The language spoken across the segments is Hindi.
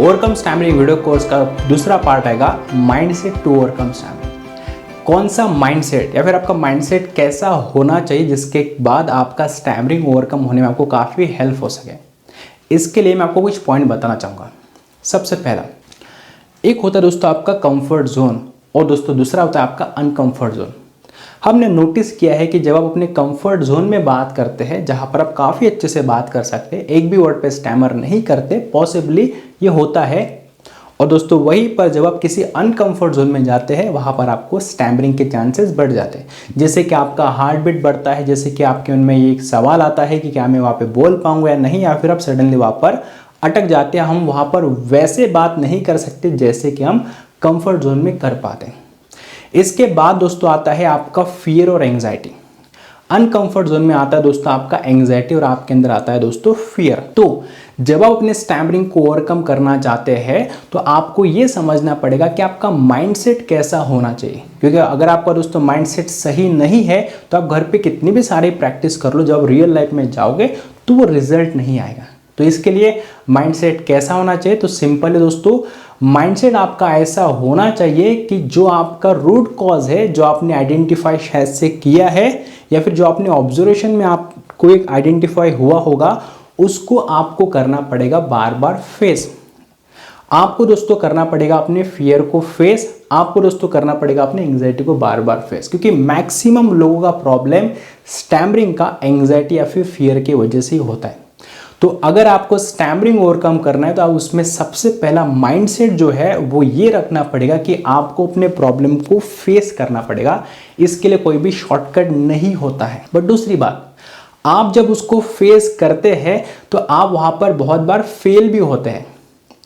ओवरकम स्टैमरिंग वीडियो कोर्स का दूसरा पार्ट आएगा माइंडसेट टू ओवरकम स्टैमरिंग। कौन सा माइंडसेट या फिर आपका माइंडसेट कैसा होना चाहिए जिसके बाद आपका स्टैमरिंग ओवरकम होने में आपको काफ़ी हेल्प हो सके। इसके लिए मैं आपको कुछ पॉइंट बताना चाहूँगा। सबसे पहला एक होता है दोस्तों आपका कंफर्ट जोन और दोस्तों दूसरा होता है आपका अनकंफर्ट जोन। हमने नोटिस किया है कि जब आप अपने कंफर्ट जोन में बात करते हैं जहाँ पर आप काफ़ी अच्छे से बात कर सकते हैं, एक भी वर्ड पे स्टैमर नहीं करते, पॉसिबली ये होता है। और दोस्तों वहीं पर जब आप किसी अनकंफर्ट जोन में जाते हैं वहाँ पर आपको स्टैमरिंग के चांसेस बढ़ जाते हैं। जैसे कि आपका हार्ट बीट बढ़ता है, जैसे कि आपके मन में ये एक सवाल आता है कि क्या मैं वहाँ पर बोल पाऊँगा या नहीं, या फिर आप सडनली वहाँ पर अटक जाते हैं। हम वहाँ पर वैसे बात नहीं कर सकते जैसे कि हम कंफर्ट जोन में कर पाते हैं। इसके बाद दोस्तों आता है आपका फियर और एंग्जाइटी। अनकंफर्ट जोन में आता है दोस्तों आपका एंग्जाइटी और आपके अंदर आता है दोस्तों फियर। तो जब आप अपने स्टैमरिंग को ओवरकम करना चाहते हैं तो आपको ये समझना पड़ेगा कि आपका माइंडसेट कैसा होना चाहिए। क्योंकि अगर आपका दोस्तों माइंडसेट सही नहीं है तो आप घर पे कितनी भी सारी प्रैक्टिस कर लो, जब रियल लाइफ में जाओगे तो वो रिजल्ट नहीं आएगा। तो इसके लिए माइंडसेट कैसा होना चाहिए, तो सिंपल है दोस्तों, माइंडसेट आपका ऐसा होना चाहिए कि जो आपका रूट कॉज है, जो आपने आइडेंटिफाई शायद से किया है या फिर जो आपने ऑब्जर्वेशन में आपको एक आइडेंटिफाई हुआ होगा, उसको आपको करना पड़ेगा बार बार फेस। आपको दोस्तों करना पड़ेगा अपने फियर को फेस, आपको दोस्तों करना पड़ेगा अपने एंग्जाइटी को बार बार फेस। क्योंकि मैक्सिमम लोगों का प्रॉब्लम स्टैमरिंग का एंग्जाइटी या फिर फियर की वजह से ही होता है। तो अगर आपको स्टैमरिंग ओवरकम करना है तो आप उसमें सबसे पहला माइंडसेट जो है वो ये रखना पड़ेगा कि आपको अपने प्रॉब्लम को फेस करना पड़ेगा। इसके लिए कोई भी शॉर्टकट नहीं होता है। बट दूसरी बात, आप जब उसको फेस करते हैं तो आप वहाँ पर बहुत बार फेल भी होते हैं।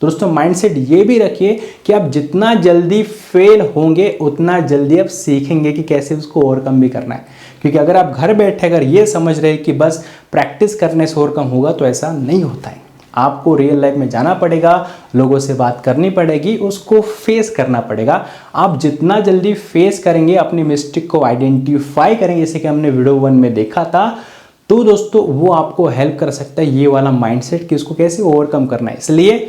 दोस्तों माइंडसेट ये भी रखिए कि आप जितना जल्दी फेल होंगे उतना जल्दी आप सीखेंगे कि कैसे उसको ओवरकम भी करना है। क्योंकि अगर आप घर बैठे अगर ये समझ रहे हैं कि बस प्रैक्टिस करने से ओवरकम होगा तो ऐसा नहीं होता है। आपको रियल लाइफ में जाना पड़ेगा, लोगों से बात करनी पड़ेगी, उसको फेस करना पड़ेगा। आप जितना जल्दी फेस करेंगे, अपनी मिस्टेक को आइडेंटिफाई करेंगे, जैसे कि हमने वीडियो 1 में देखा था, तो दोस्तों वो आपको हेल्प कर सकता है ये वाला माइंडसेट कि उसको कैसे ओवरकम करना है। इसलिए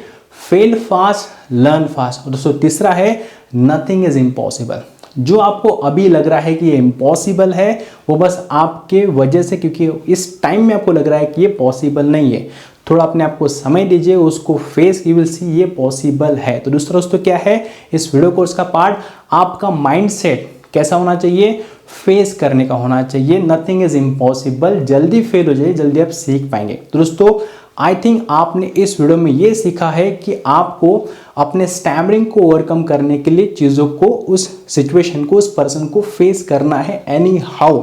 फेल फास्ट, लर्न फास्ट। और दोस्तों तीसरा है नथिंग इज इम्पॉसिबल। जो आपको अभी लग रहा है कि ये इम्पॉसिबल है वो बस आपके वजह से, क्योंकि इस टाइम में आपको लग रहा है कि ये पॉसिबल नहीं है। थोड़ा अपने आप को समय दीजिए, उसको फेस, यू विल सी ये पॉसिबल है। तो दूसरा दोस्तों क्या है, इस वीडियो कोर्स का पार्ट आपका माइंडसेट कैसा होना चाहिए, फेस करने का होना चाहिए। नथिंग इज इम्पॉसिबल, जल्दी फेल हो जाइए, जल्दी आप सीख पाएंगे। तो दोस्तों आई थिंक आपने इस वीडियो में ये सीखा है कि आपको अपने स्टैमरिंग को ओवरकम करने के लिए चीज़ों को, उस सिचुएशन को, उस पर्सन को फेस करना है एनी हाउ।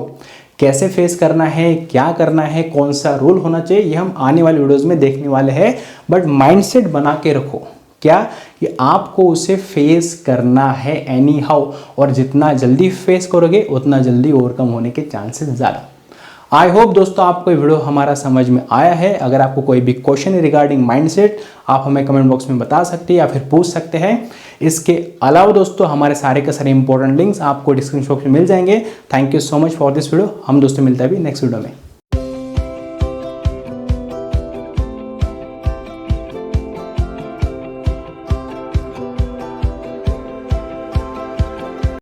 कैसे फेस करना है, क्या करना है, कौन सा रूल होना चाहिए, ये हम आने वाले वीडियोस में देखने वाले हैं। बट माइंडसेट बना के रखो क्या कि आपको उसे फेस करना है एनी हाउ, और जितना जल्दी फेस करोगे उतना जल्दी ओवरकम होने के चांसेस ज़्यादा। आई होप दोस्तों आपको ये वीडियो हमारा समझ में आया है। अगर आपको कोई भी क्वेश्चन है रिगार्डिंग माइंडसेट, आप हमें कमेंट बॉक्स में बता सकते हैं या फिर पूछ सकते हैं। इसके अलावा दोस्तों हमारे सारे के सारे इंपॉर्टेंट लिंक्स आपको डिस्क्रिप्शन बॉक्स में मिल जाएंगे। Thank you so much for this video. हम दोस्तों मिलते हैं अभी नेक्स्ट वीडियो में।